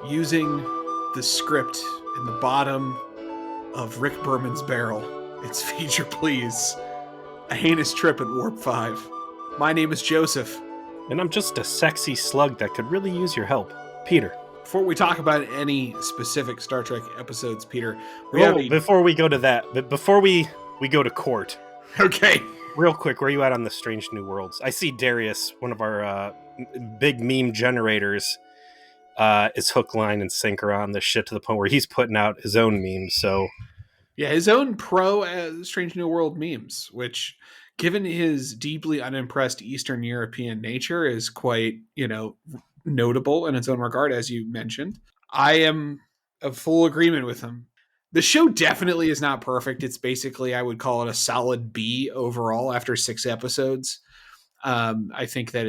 using the script in the bottom of Rick Berman's barrel. It's Feature Please, a heinous trip at Warp 5. My name is Joseph. And I'm just a sexy slug that could really use your help. Peter. Before we talk about any specific Star Trek episodes, Peter, before we go to that, but before we go to court. Okay. Real quick, where are you at on the Strange New Worlds? I see Darius, one of our big meme generators, is hook, line, and sinker on this shit to the point where he's putting out his own memes. So, yeah, his own pro Strange New World memes, which, given his deeply unimpressed Eastern European nature, is quite, notable in its own regard, as you mentioned. I am of full agreement with him. The show definitely is not perfect. It's basically, I would call it a solid B overall after 6 episodes. I think that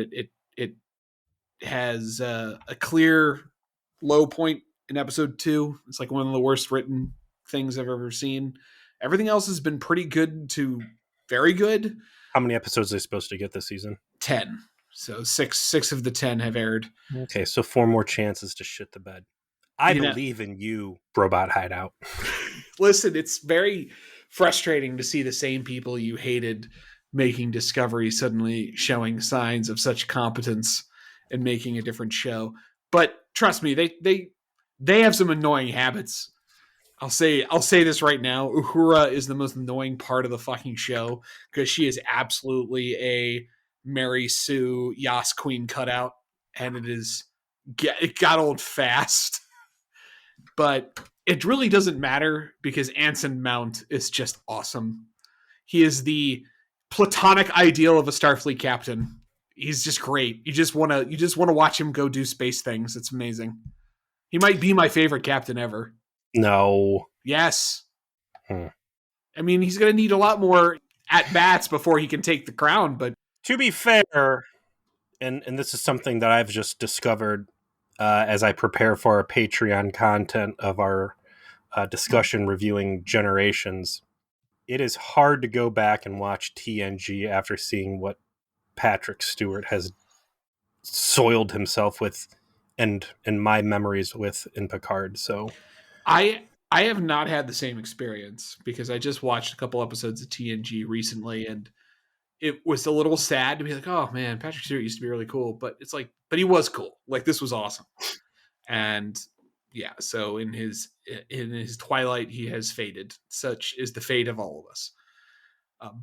it has a clear low point in episode 2. It's like one of the worst written things I've ever seen. Everything else has been pretty good to very good. How many episodes are they supposed to get this season? 10. So six of the 10 have aired. Okay, so 4 more chances to shit the bed. I believe in you, Robot Hideout. Listen, it's very frustrating to see the same people you hated making Discovery suddenly showing signs of such competence and making a different show. But trust me, they have some annoying habits. I'll say this right now. Uhura is the most annoying part of the fucking show because she is absolutely a Mary Sue Yas Queen cutout, and it got old fast. But it really doesn't matter because Anson Mount is just awesome. He is the platonic ideal of a Starfleet captain. He's just great. You just want to watch him go do space things. It's amazing. He might be my favorite captain ever. No. Yes. I mean, he's going to need a lot more at-bats before he can take the crown, but to be fair, and this is something that I've just discovered as I prepare for our Patreon content of our discussion reviewing Generations, it is hard to go back and watch TNG after seeing what Patrick Stewart has soiled himself with and in my memories with in Picard. So I have not had the same experience because I just watched a couple episodes of TNG recently, and it was a little sad to be like, oh man, Patrick Stewart used to be really cool, but it's like, but he was cool. Like, this was awesome. And yeah, so in his twilight, he has faded. Such is the fate of all of us.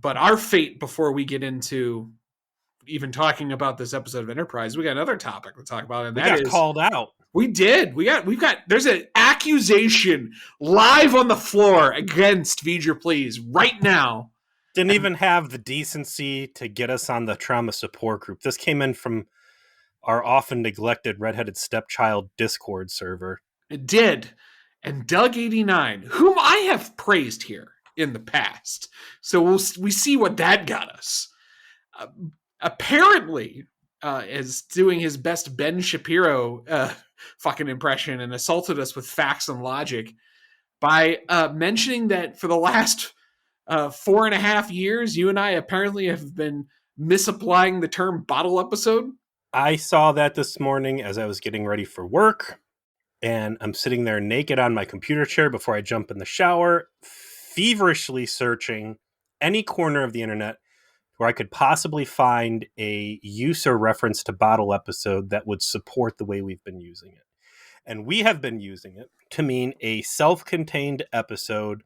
But our fate, before we get into even talking about this episode of Enterprise, we got another topic to talk about, and we got called out. We did. We've got. There's an accusation live on the floor against Feature Please right now. Didn't even have the decency to get us on the trauma support group. This came in from our often neglected redheaded stepchild Discord server. It did. And Doug89, whom I have praised here in the past. So we see what that got us. Apparently, is doing his best Ben Shapiro fucking impression and assaulted us with facts and logic by mentioning that for the last 4.5 years, you and I apparently have been misapplying the term bottle episode. I saw that this morning as I was getting ready for work, and I'm sitting there naked on my computer chair before I jump in the shower, feverishly searching any corner of the internet where I could possibly find a use or reference to bottle episode that would support the way we've been using it. And we have been using it to mean a self-contained episode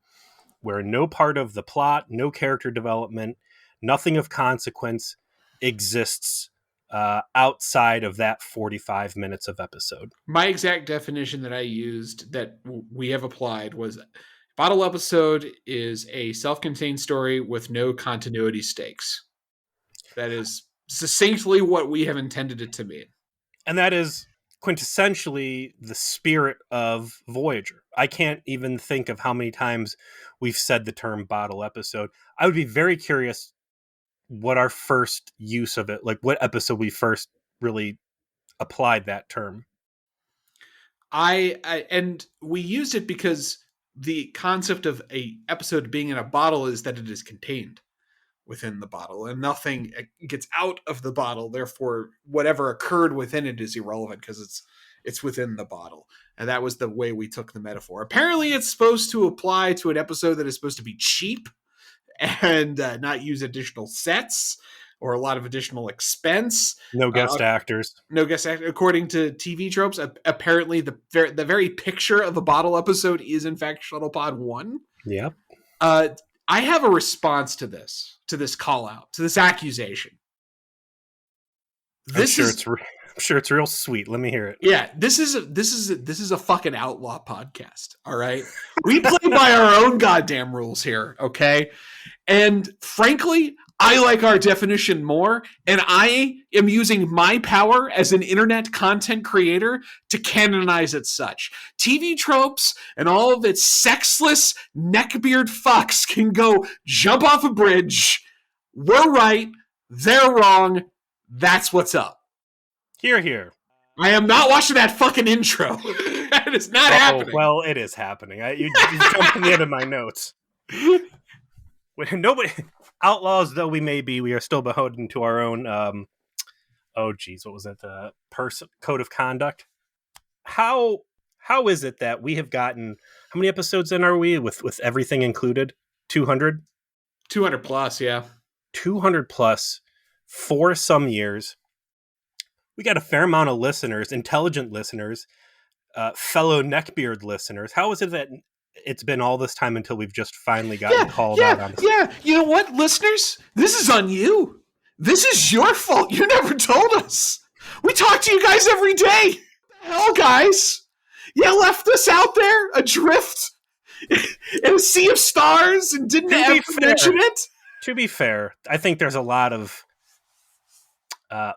where no part of the plot, no character development, nothing of consequence exists outside of that 45 minutes of episode. My exact definition that I used that we have applied was bottle episode is a self-contained story with no continuity stakes. That is succinctly what we have intended it to mean. And that is quintessentially the spirit of Voyager. I can't even think of how many times we've said the term bottle episode. I would be very curious what our first use of it, like what episode we first really applied that term. And we used it because the concept of a episode being in a bottle is that it is contained within the bottle and nothing gets out of the bottle. Therefore, whatever occurred within it is irrelevant because it's within the bottle. And that was the way we took the metaphor. Apparently, it's supposed to apply to an episode that is supposed to be cheap and not use additional sets or a lot of additional expense. No guest actors. No guest actors. According to TV tropes, apparently the very picture of a bottle episode is in fact Shuttlepod 1. Yep. I have a response to this call out, to this accusation. I'm sure it's real sweet. Let me hear it. Yeah, this is a fucking outlaw podcast. All right, we play by our own goddamn rules here. Okay, and frankly, I like our definition more, and I am using my power as an internet content creator to canonize it such. TV tropes and all of its sexless neckbeard fucks can go jump off a bridge. We're right, they're wrong. That's what's up. Hear, hear. I am not watching that fucking intro. That is not happening. Well, it is happening. You jumped me into my notes. Nobody, outlaws though we may be, we are still beholden to our own. What was it? Code of conduct. How is it that we have gotten? How many episodes in are we with everything included? 200. 200 plus, yeah. 200 plus for some years. We got a fair amount of listeners, intelligent listeners, fellow neckbeard listeners. How is it that it's been all this time until we've just finally gotten called out on this? Yeah, you know what, listeners? This is on you. This is your fault. You never told us. We talk to you guys every day. What the hell, guys? You left us out there adrift in a sea of stars and didn't ever mention it? To be fair, I think there's a lot of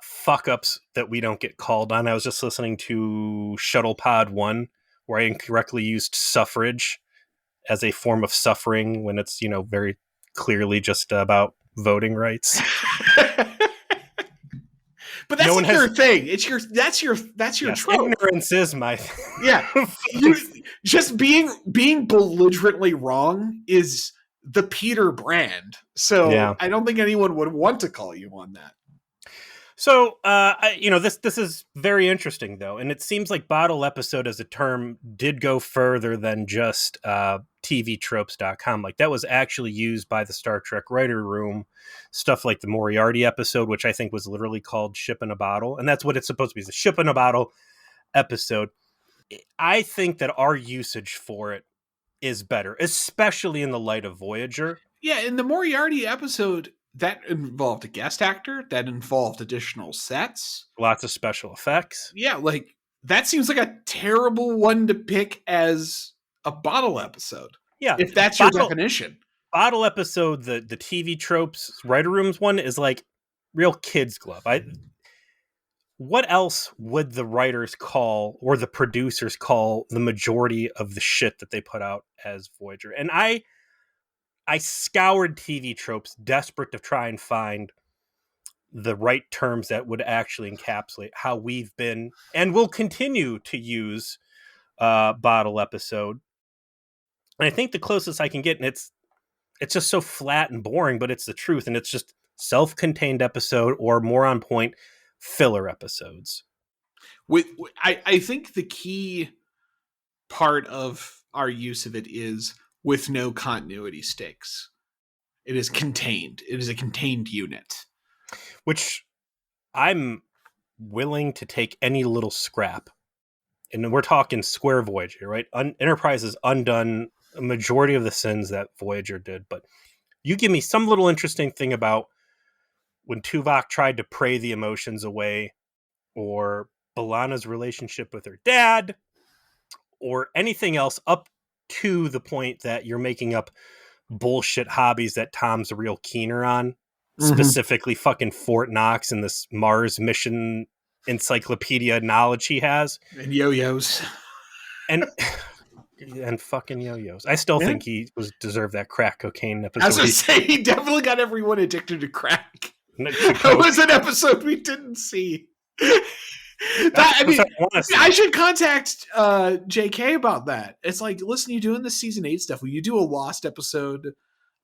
fuck-ups that we don't get called on. I was just listening to Shuttlepod 1, where I incorrectly used suffrage as a form of suffering when it's, very clearly just about voting rights. But that's your thing. That's your trope. Ignorance is my thing. Yeah. Just being belligerently wrong is the Peter brand. So yeah. I don't think anyone would want to call you on that. So, this is very interesting, though, and it seems like bottle episode as a term did go further than just tvtropes.com. Like, that was actually used by the Star Trek writer room, stuff like the Moriarty episode, which I think was literally called Ship in a Bottle, and that's what it's supposed to be, the Ship in a Bottle episode. I think that our usage for it is better, especially in the light of Voyager. Yeah, in the Moriarty episode, that involved a guest actor. That involved additional sets. Lots of special effects. Yeah, like, that seems like a terrible one to pick as a bottle episode. Yeah. If that's your definition. Bottle episode, the TV tropes writer rooms one is like real kid's glove. What else would the writers call or the producers call the majority of the shit that they put out as Voyager? And I scoured TV tropes, desperate to try and find the right terms that would actually encapsulate how we've been and will continue to use bottle episode. And I think the closest I can get, and it's just so flat and boring, but it's the truth, and it's just self-contained episode or more on point filler episodes. I think the key part of our use of it is with no continuity stakes. It is contained. It is a contained unit. Which I'm willing to take any little scrap. And we're talking square Voyager, right? Enterprise has undone a majority of the sins that Voyager did. But you give me some little interesting thing about when Tuvok tried to pray the emotions away, or B'Elanna's relationship with her dad, or anything else up to the point that you're making up bullshit hobbies that Tom's real keener on, specifically fucking Fort Knox and this Mars mission encyclopedia knowledge he has. And yo-yos. And fucking yo-yos. I still think he deserved that crack cocaine episode. I was going to say, he definitely got everyone addicted to crack. That was an episode we didn't see. I should contact JK about that. It's like, listen, you doing the season 8 stuff. Will you do a Lost episode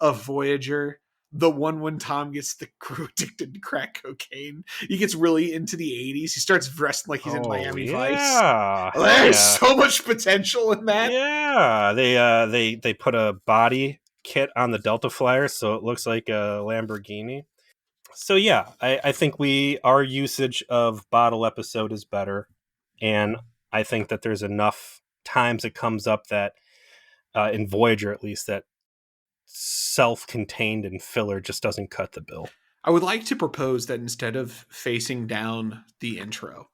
of Voyager the one when Tom gets the crew addicted to crack cocaine. He gets really into the 80s. He starts dressing like he's in Oh Miami Vice. yeah, hell There's yeah, so much potential in that. yeah. They put a body kit on the Delta Flyer, so it looks like a Lamborghini. So yeah, I think our usage of bottle episode is better, and I think that there's enough times it comes up that in Voyager at least that self-contained and filler just doesn't cut the bill. I would like to propose that instead of facing down the intro,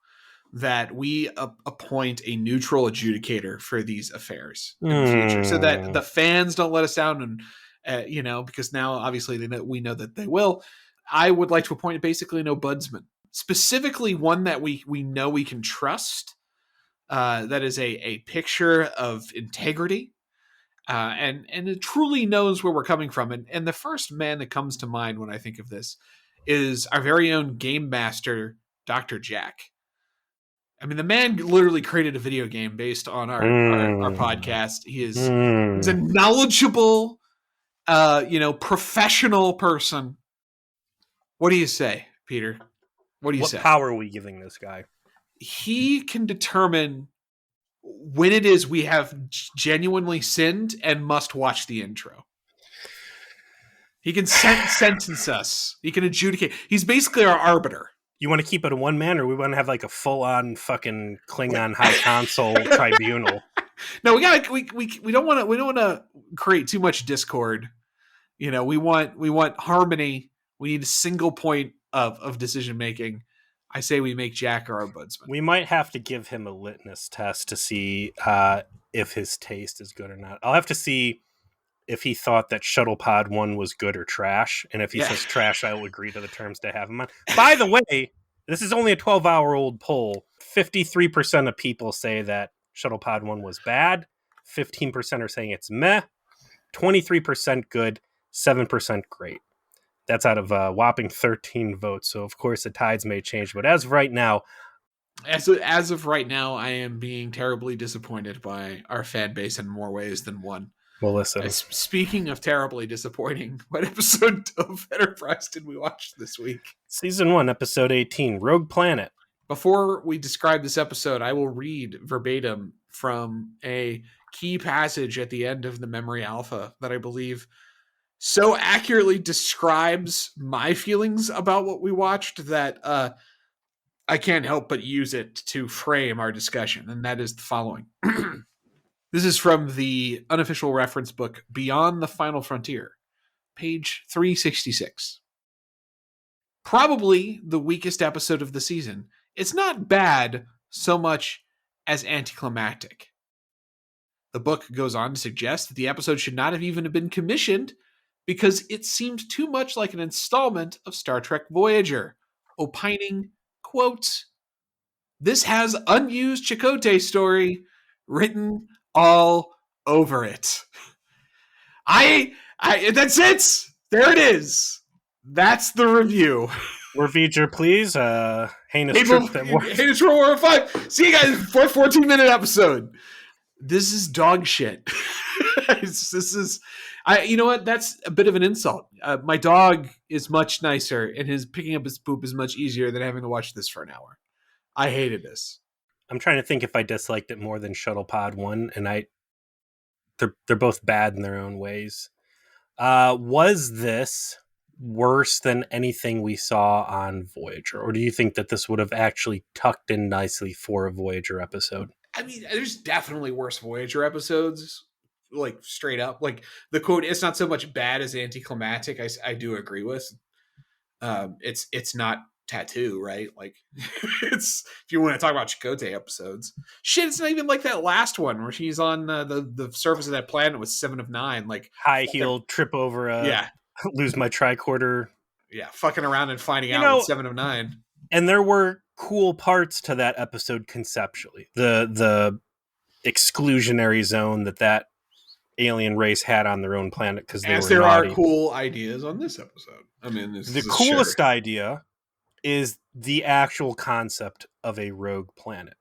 that we appoint a neutral adjudicator for these affairs in the future, so that the fans don't let us down, and because now obviously we know that they will. I would like to appoint basically an ombudsman, specifically one that we know we can trust. That is a picture of integrity, and it truly knows where we're coming from. And the first man that comes to mind when I think of this is our very own game master, Dr. Jack. I mean, the man literally created a video game based on our podcast. He's a knowledgeable, professional person. What do you say, Peter? What do you say? What power are we giving this guy? He can determine when it is we have genuinely sinned and must watch the intro. He can sentence us. He can adjudicate. He's basically our arbiter. You want to keep it a one man, or we want to have like a full on fucking Klingon high console tribunal? No, we don't want to create too much discord. We want harmony. We need a single point of decision making. I say we make Jack our ombudsman. We might have to give him a litmus test to see if his taste is good or not. I'll have to see if he thought that Shuttle Pod 1 was good or trash. And if he says trash, I will agree to the terms to have him on. By the way, this is only a 12-hour-old poll. 53% of people say that Shuttle Pod 1 was bad. 15% are saying it's meh. 23% good. 7% great. That's out of a whopping 13 votes. So, of course, the tides may change. But as of right now... As of right now, I am being terribly disappointed by our fan base in more ways than one. Well, listen. Speaking of terribly disappointing, what episode of Enterprise did we watch this week? Season 1, Episode 18, Rogue Planet. Before we describe this episode, I will read verbatim from a key passage at the end of the Memory Alpha that I believe so accurately describes my feelings about what we watched that I can't help but use it to frame our discussion, and that is the following. This is from the unofficial reference book Beyond the Final Frontier, page 366. Probably the weakest episode of the season. It's not bad so much as anticlimactic. The book goes on to suggest that the episode should not have even been commissioned because it seemed too much like an installment of Star Trek Voyager, opining, quote, "This has unused Chakotay story written all over it." I that's it. There it is. That's the review. Feature, please. Heinous Heinous Trip War 5. See you guys for a 14-minute episode. This is dog shit. You know what? That's a bit of an insult. My dog is much nicer, and his picking up his poop is much easier than having to watch this for an hour. I hated this. I'm trying to think if I disliked it more than Shuttle Pod 1, and they're both bad in their own ways. Was this worse than anything we saw on Voyager, or do you think that this would have actually tucked in nicely for a Voyager episode? I mean, there's definitely worse Voyager episodes, like straight up. Like the quote, "It's not so much bad as anticlimactic." I do agree with. It's not Tattoo, right? Like it's, if you want to talk about Chakotay episodes, shit, it's not even like that last one where she's on the surface of that planet with 7 of 9, like high heel trip over lose my tricorder, fucking around and finding out with 7 of 9. And there were cool parts to that episode conceptually. The exclusionary zone that alien race had on their own planet because there are cool ideas on this episode. I mean, the coolest idea is the actual concept of a rogue planet.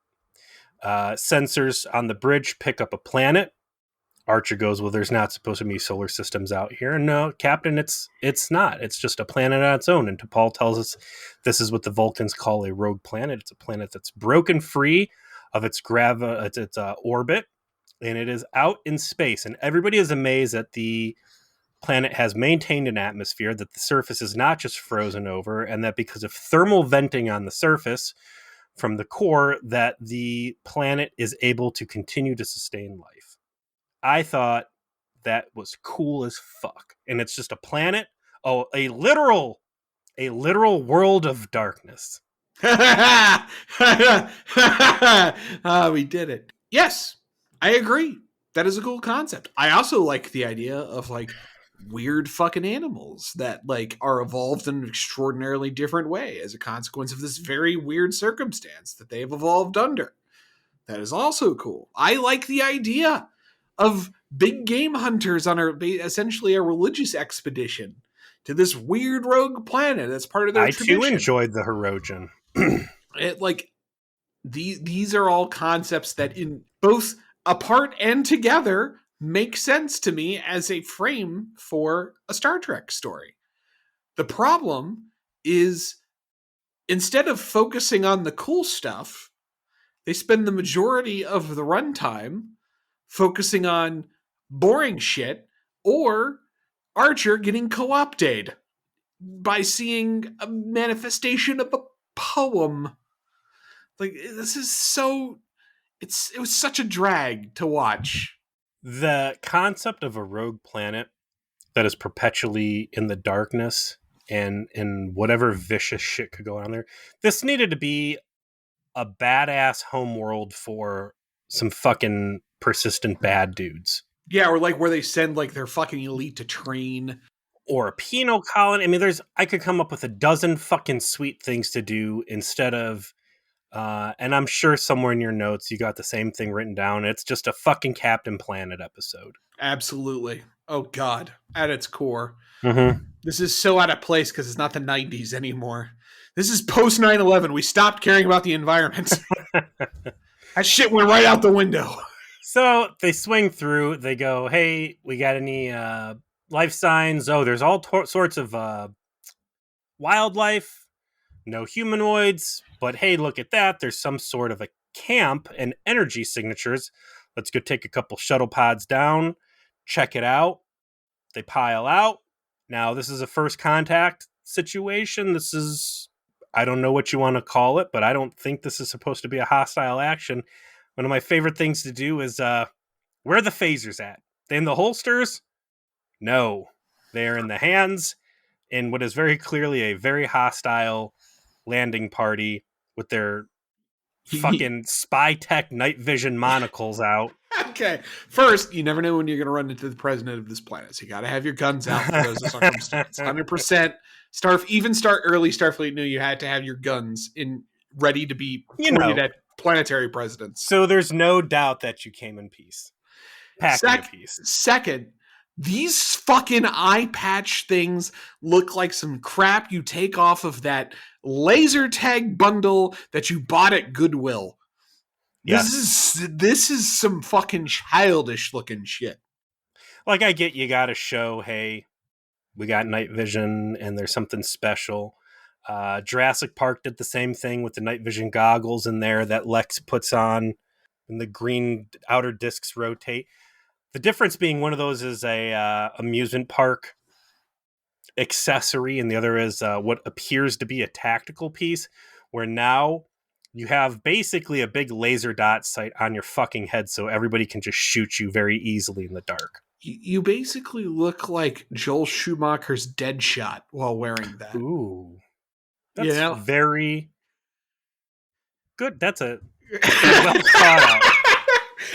Sensors on the bridge pick up a planet. Archer goes, well, there's not supposed to be solar systems out here. No, Captain, it's not. It's just a planet on its own. And T'Pol tells us this is what the Vulcans call a rogue planet. It's a planet that's broken free of its orbit, and it is out in space. And everybody is amazed that the planet has maintained an atmosphere, that the surface is not just frozen over, and that because of thermal venting on the surface from the core, that the planet is able to continue to sustain life. I thought that was cool as fuck. And it's just a planet, a literal world of darkness. We did it. Yes, I agree. That is a cool concept. I also like the idea of like weird fucking animals that like are evolved in an extraordinarily different way as a consequence of this very weird circumstance that they've evolved under. That is also cool. I like the idea of big game hunters on essentially a religious expedition to this weird rogue planet that's part of their tradition. I too enjoyed the Hirogen. These are all concepts that in both apart and together make sense to me as a frame for a Star Trek story. The problem is instead of focusing on the cool stuff, they spend the majority of the runtime focusing on boring shit or Archer getting co-opted by seeing a manifestation of a poem. Like this is so it was such a drag to watch. The concept of a rogue planet that is perpetually in the darkness and whatever vicious shit could go on there. This needed to be a badass homeworld for some fucking persistent bad dudes. Yeah, or like where they send like their fucking elite to train. Or a penal colony. I mean, I could come up with a dozen fucking sweet things to do instead of, and I'm sure somewhere in your notes you got the same thing written down. It's just a fucking Captain Planet episode. Absolutely. Oh God, at its core. Mm-hmm. This is so out of place because it's not the 90s anymore. This is post 9/11. We stopped caring about the environment. That shit went right out the window. So they swing through. They go, hey, we got any life signs? Oh, there's all sorts of wildlife. No humanoids. But hey, look at that. There's some sort of a camp and energy signatures. Let's go take a couple shuttle pods down. Check it out. They pile out. Now, this is a first contact situation. This is, I don't know what you want to call it, but I don't think this is supposed to be a hostile action. One of my favorite things to do is, where are the phasers at? They in the holsters? No. They're in the hands in what is very clearly a very hostile landing party with their fucking spy tech night vision monocles out. Okay. First, you never know when you're going to run into the president of this planet. So you got to have your guns out for those circumstances. 100%. Even early Starfleet knew you had to have your guns ready to be pointed at planetary presidents. So there's no doubt that you came in peace. Packed in peace. Second, these fucking eye patch things look like some crap you take off of that laser tag bundle that you bought at Goodwill. Yes. This is some fucking childish looking shit. Like, I get you gotta show, hey, we got night vision and there's something special. Jurassic Park did the same thing with the night vision goggles in there that Lex puts on and the green outer discs rotate. The difference being one of those is a amusement park accessory and the other is what appears to be a tactical piece, where now you have basically a big laser dot sight on your fucking head so everybody can just shoot you very easily in the dark. You basically look like Joel Schumacher's Deadshot while wearing that. Ooh. That's very good. That's a well thought out.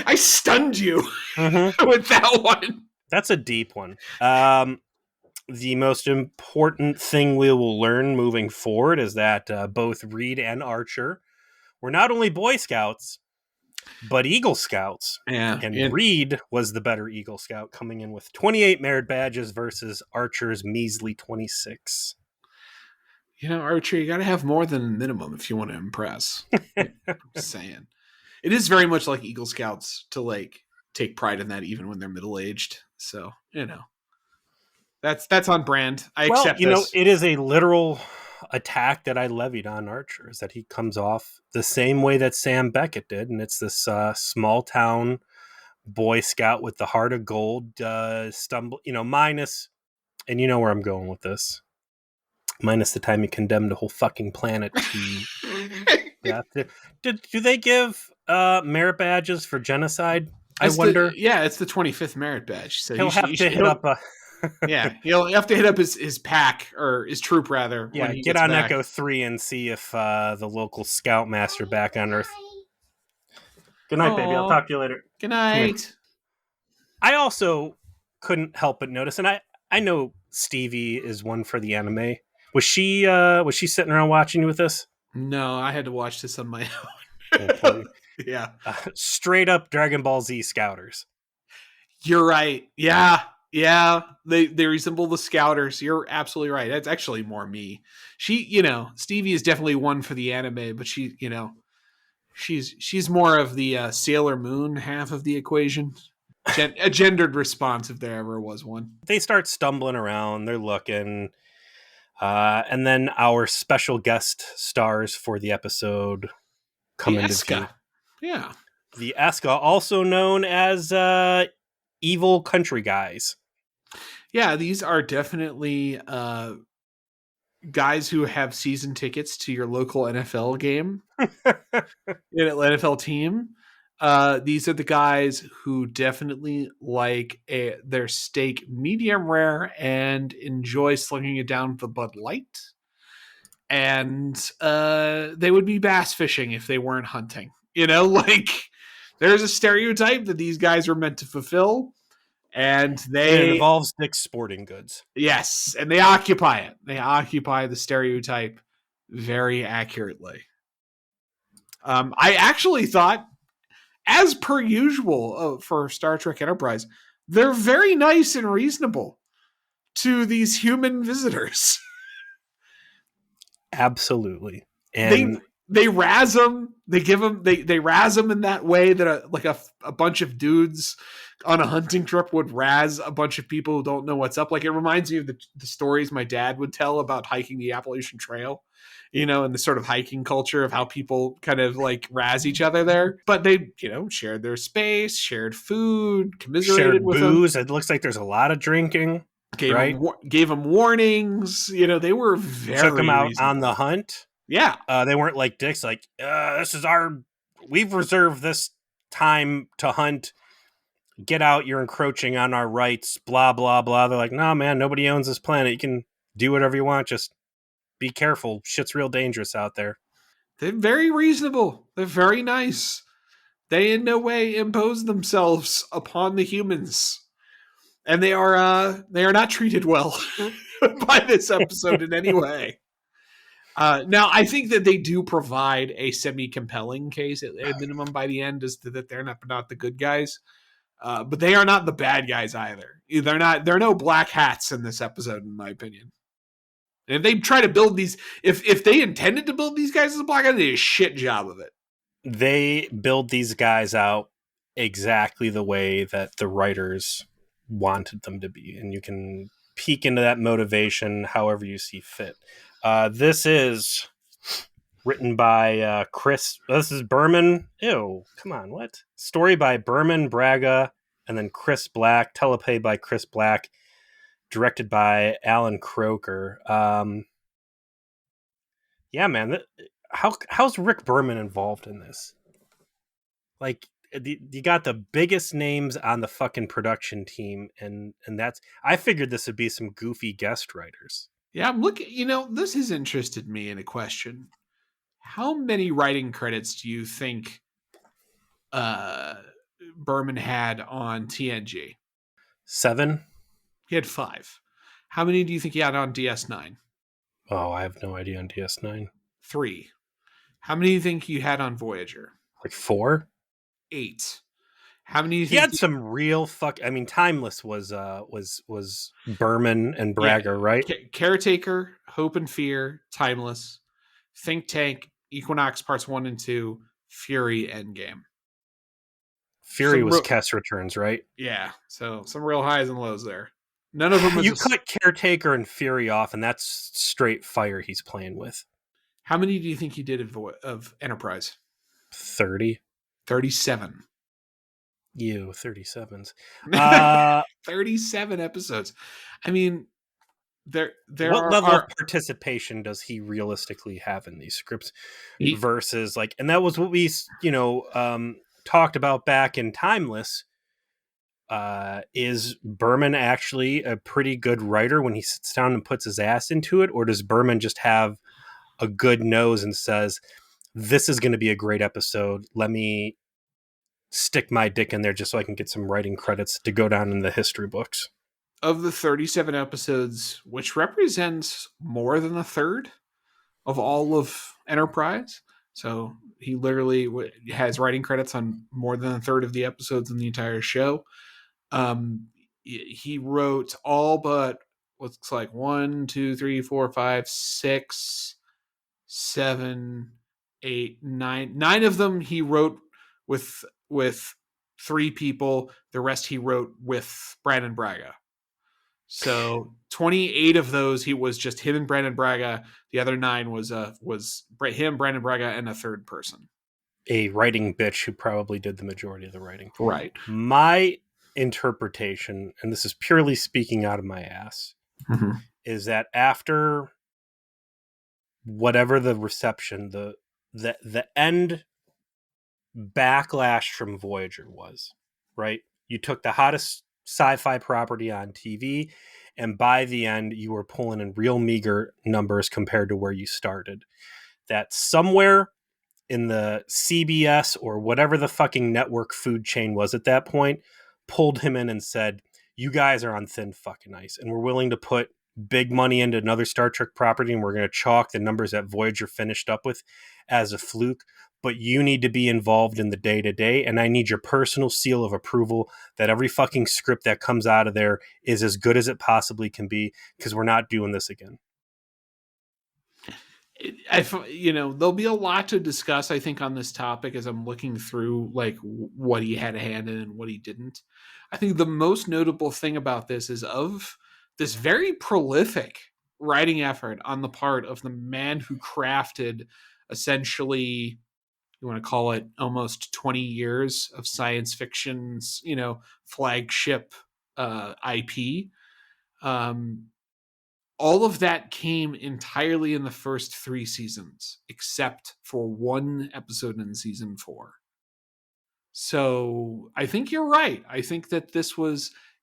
I stunned you with that one. That's a deep one. The most important thing we will learn moving forward is that both Reed and Archer were not only Boy Scouts, but Eagle Scouts. Yeah. And Reed was the better Eagle Scout, coming in with 28 merit badges versus Archer's measly 26. You know, Archer, you got to have more than a minimum if you want to impress. I'm just saying. It is very much like Eagle Scouts to like take pride in that even when they're middle aged. So that's on brand. I Well, accept this. it is a literal attack that I levied on Archer, is that he comes off the same way that Sam Beckett did, and it's this small town Boy Scout with the heart of gold, minus, and you know where I'm going with this, minus the time he condemned the whole fucking planet to death. Do they give merit badges for genocide? I wonder. It's the 25th merit badge. So He'll have to hit up a he'll have to hit up his pack or his troop rather when he get gets on back. Echo 3 and see if the local scoutmaster back on Earth. Good night, baby. I'll talk to you later. Good night. I also couldn't help but notice, and I know Stevie is one for the anime. Was she sitting around watching you with this? No, I had to watch this on my own. Oh, poor you. Yeah. Straight up Dragon Ball Z Scouters. You're right. Yeah. Yeah. They resemble the Scouters. You're absolutely right. That's actually more me. She, Stevie is definitely one for the anime, but she, she's more of the Sailor Moon half of the equation. A gendered response if there ever was one. They start stumbling around. They're looking. And then our special guest stars for the episode come into view. Yeah. The Eska, also known as evil country guys. Yeah, these are definitely guys who have season tickets to your local NFL game, NFL team. These are the guys who definitely like their steak medium rare and enjoy slugging it down with a Bud Light. And they would be bass fishing if they weren't hunting. There's a stereotype that these guys are meant to fulfill. And it involves Dick's Sporting Goods. Yes, and they occupy it. They occupy the stereotype very accurately. I actually thought, as per usual for Star Trek Enterprise, they're very nice and reasonable to these human visitors. Absolutely. And they razz them. They razz them in that way that a bunch of dudes on a hunting trip would razz a bunch of people who don't know what's up. Like, it reminds me of the stories my dad would tell about hiking the Appalachian Trail, and the sort of hiking culture of how people kind of like razz each other there. But they, shared their space, shared food, commiserated shared with booze. them. It looks like there's a lot of drinking. Gave them warnings. They were very took them out reasonable. On the hunt. Yeah. They weren't like dicks, like, we've reserved this time to hunt. Get out, you're encroaching on our rights, blah, blah, blah. They're like, no, man, nobody owns this planet. You can do whatever you want. Just be careful. Shit's real dangerous out there. They're very reasonable. They're very nice. They in no way impose themselves upon the humans. And they are not treated well by this episode in any way. Now, I think that they do provide a semi-compelling case at minimum by the end, is that they're not the good guys, but they are not the bad guys either. They're not. There are no black hats in this episode, in my opinion. And if they try to build these, if they intended to build these guys as a black hat, they did a shit job of it. They build these guys out exactly the way that the writers wanted them to be, and you can peek into that motivation however you see fit. This is written by Chris. This is Berman. Ew, come on, what? Story by Berman Braga, and then Chris Black. Teleplay by Chris Black. Directed by Alan Croker. Yeah, man. How's Rick Berman involved in this? Like, you got the biggest names on the fucking production team, and that's. I figured this would be some goofy guest writers. Yeah, I'm looking. This has interested me in a question. How many writing credits do you think Berman had on TNG? 7. He had 5. How many do you think he had on DS9? Oh, I have no idea on DS9. 3. How many do you think he had on Voyager? Like 4? 8. How many do you think he had some real I mean, Timeless was Berman and Braga, right? Caretaker, Hope and Fear, Timeless, Think Tank, Equinox Parts 1 and 2, Fury, Endgame. Fury was Kess Returns, right? Yeah, so some real highs and lows there. None of them was You cut Caretaker and Fury off, and that's straight fire he's playing with. How many do you think he did of Enterprise? 30. 37. You 37s. 37 episodes. I mean, there what level are of participation does he realistically have in these scripts he, versus like, and that was what we talked about back in Timeless. Is Berman actually a pretty good writer when he sits down and puts his ass into it, or does Berman just have a good nose and says, this is going to be a great episode, let me stick my dick in there just so I can get some writing credits to go down in the history books? of the 37 episodes, which represents more than a third of all of Enterprise. So he literally has writing credits on more than a third of the episodes in the entire show. He wrote all but looks like 1, 2, 3, 4, 5, 6, 7, 8, 9. 9 of them he wrote with 3 people. The rest he wrote with Brandon Braga. So 28 of those he was just him and Brandon Braga. The other 9 was him, Brandon Braga, and a third person. A writing bitch who probably did the majority of the writing. Right. My interpretation, and this is purely speaking out of my ass, is that after whatever the reception, the end backlash from Voyager was, right? You took the hottest sci-fi property on TV, and by the end, you were pulling in real meager numbers compared to where you started. That somewhere in the CBS or whatever the fucking network food chain was at that point pulled him in and said, you guys are on thin fucking ice, and we're willing to put big money into another Star Trek property, and we're going to chalk the numbers that Voyager finished up with as a fluke, but you need to be involved in the day-to-day, and I need your personal seal of approval that every fucking script that comes out of there is as good as it possibly can be, because we're not doing this again. There'll be a lot to discuss, I think, on this topic as I'm looking through like what he had a hand in and what he didn't. I think the most notable thing about this is of this very prolific writing effort on the part of the man who crafted essentially, you want to call it almost 20 years of science fiction's, flagship IP. All of that came entirely in the first 3 seasons, except for 1 episode in season 4. So I think you're right. I think that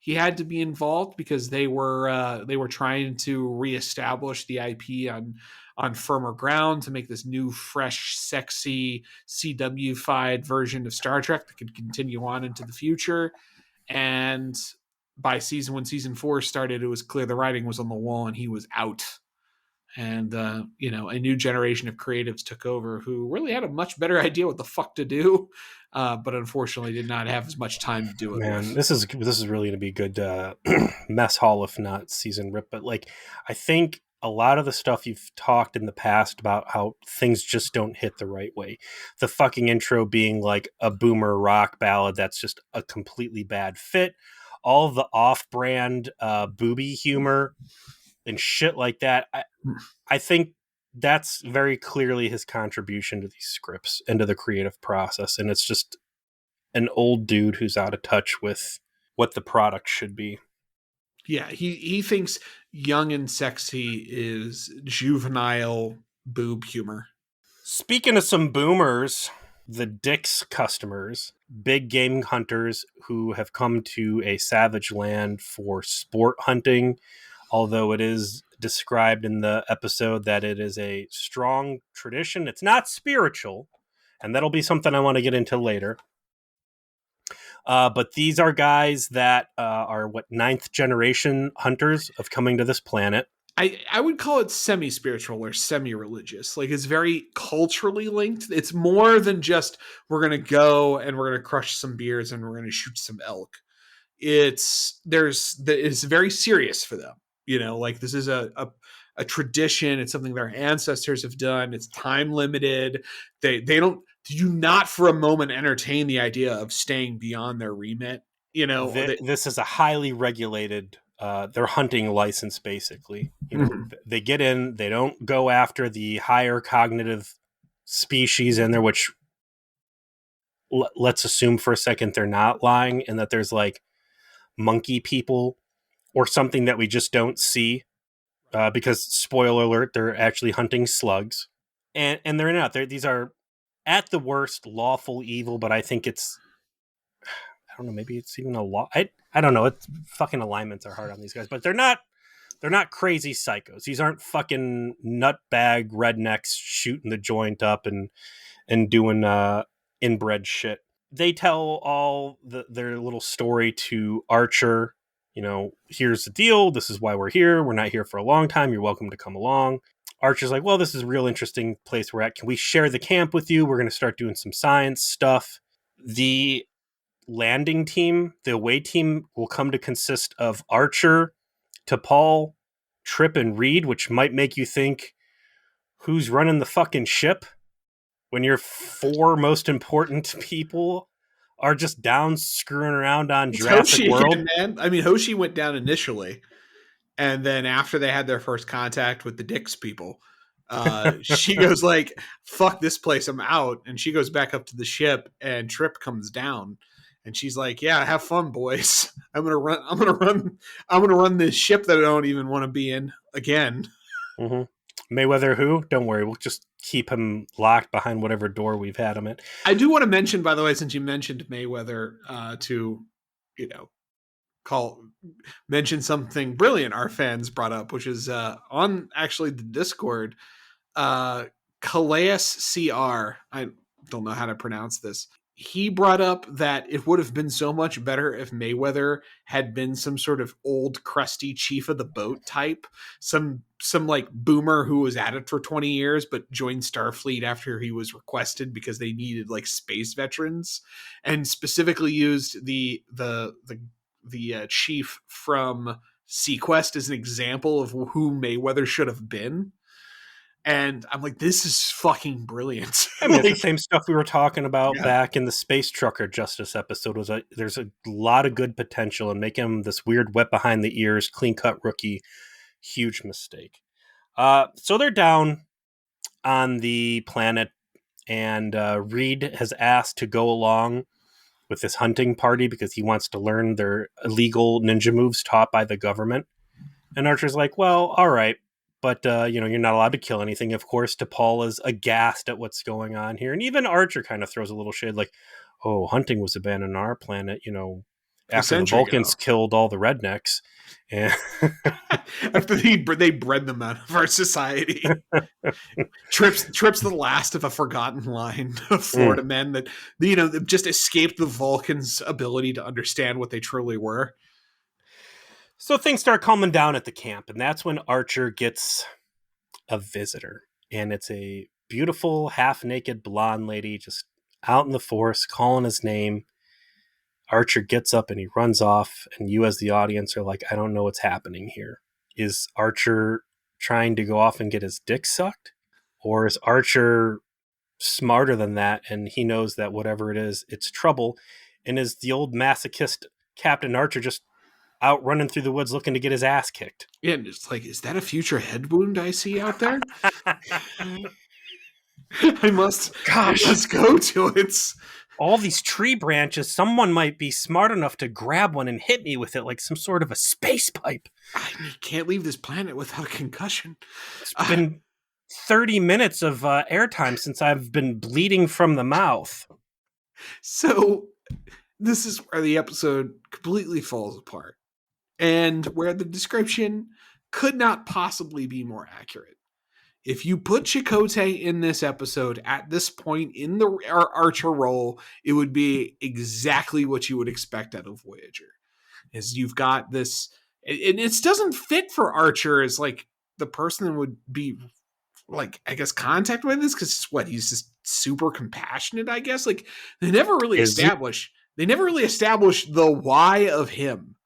he had to be involved because they were trying to reestablish the IP on firmer ground to make this new, fresh, sexy CW-fied version of Star Trek that could continue on into the future. And by when season 4 started, it was clear the writing was on the wall and he was out. And, a new generation of creatives took over who really had a much better idea what the fuck to do, but unfortunately did not have as much time to do it. Man, this is really going to be a good mess hall, if not season rip. But like, I think a lot of the stuff you've talked in the past about how things just don't hit the right way. The fucking intro being like a boomer rock ballad that's just a completely bad fit. All of the off-brand booby humor and shit like that. I think that's very clearly his contribution to these scripts and to the creative process. And it's just an old dude who's out of touch with what the product should be. Yeah, he thinks young and sexy is juvenile boob humor. Speaking of some boomers, the Dick's customers, big game hunters who have come to a savage land for sport hunting, although it is described in the episode that it is a strong tradition. It's not spiritual, and that'll be something I want to get into later. But these are guys that are 9th generation hunters of coming to this planet. I would call it semi-spiritual or semi-religious. Like, it's very culturally linked. It's more than just we're going to go and we're going to crush some beers and we're going to shoot some elk. It's very serious for them. Like, this is a a tradition. It's something their ancestors have done. It's time limited. They don't do not for a moment entertain the idea of staying beyond their remit. You know, This is a highly regulated their hunting license, basically. They get in, they don't go after the higher cognitive species in there, which let's assume for a second they're not lying, and that there's like monkey people or something that we just don't see, because spoiler alert, they're actually hunting slugs, and they're not. These are at the worst lawful evil, but I think it's, I don't know, maybe it's even a law. I don't know. It's fucking alignments are hard on these guys, but they're not crazy psychos. These aren't fucking nutbag rednecks shooting the joint up and doing inbred shit. They tell all their little story to Archer. Here's the deal. This is why we're here. We're not here for a long time. You're welcome to come along. Archer's like, well, this is a real interesting place we're at. Can we share the camp with you? We're going to start doing some science stuff. The landing team, the away team, will come to consist of Archer, T'Pol, Trip, and Reed, which might make you think, who's running the fucking ship when your four most important people are just down screwing around on it's Jurassic Hoshi World? again, man. I mean, Hoshi went down initially, and then after they had their first contact with the Dix people, she goes like, "Fuck this place, I'm out." And she goes back up to the ship, and Trip comes down, and she's like, "Yeah, have fun, boys. I'm gonna run this ship that I don't even want to be in again." Mm-hmm. Mayweather, who? Don't worry, we'll just keep him locked behind whatever door we've had him at. I do want to mention, by the way, since you mentioned Mayweather, to mention something brilliant our fans brought up, which is on actually the Discord. Calais CR, I don't know how to pronounce this. He brought up that it would have been so much better if Mayweather had been some sort of old crusty chief of the boat type, some like boomer who was at it for 20 years but joined Starfleet after he was requested because they needed like space veterans, and specifically used the chief from Sequest as an example of who Mayweather should have been. And I'm like, this is fucking brilliant. I mean, it's the same stuff we were talking about back in the Space Trucker Justice episode. There's a lot of good potential, and making him this weird wet behind the ears, clean cut rookie, huge mistake. So they're down on the planet, and Reed has asked to go along with this hunting party because he wants to learn their illegal ninja moves taught by the government. And Archer's like, well, all right. But, you're not allowed to kill anything. Of course, T'Pol is aghast at what's going on here. And even Archer kind of throws a little shade like, oh, hunting was abandoned on our planet, after the Vulcans killed all the rednecks. And after they bred them out of our society. Trip's the last of a forgotten line of Florida men that, just escaped the Vulcans' ability to understand what they truly were. So things start calming down at the camp, and that's when Archer gets a visitor. And it's a beautiful, half-naked blonde lady just out in the forest calling his name. Archer gets up and he runs off, and you as the audience are like, I don't know what's happening here. Is Archer trying to go off and get his dick sucked? Or is Archer smarter than that, and he knows that whatever it is, it's trouble? And is the old masochist Captain Archer just out running through the woods looking to get his ass kicked? Yeah, and it's like, is that a future head wound I see out there? I must go to it. All these tree branches, someone might be smart enough to grab one and hit me with it like some sort of a space pipe. I can't leave this planet without a concussion. It's been 30 minutes of airtime since I've been bleeding from the mouth. So this is where the episode completely falls apart, and where the description could not possibly be more accurate. If you put Chakotay in this episode at this point in the Archer role, it would be exactly what you would expect out of Voyager. Is you've got this, and it doesn't fit for Archer as like the person that would be like, I guess, contact with this, because he's just super compassionate, I guess. Like they never really establish the why of him,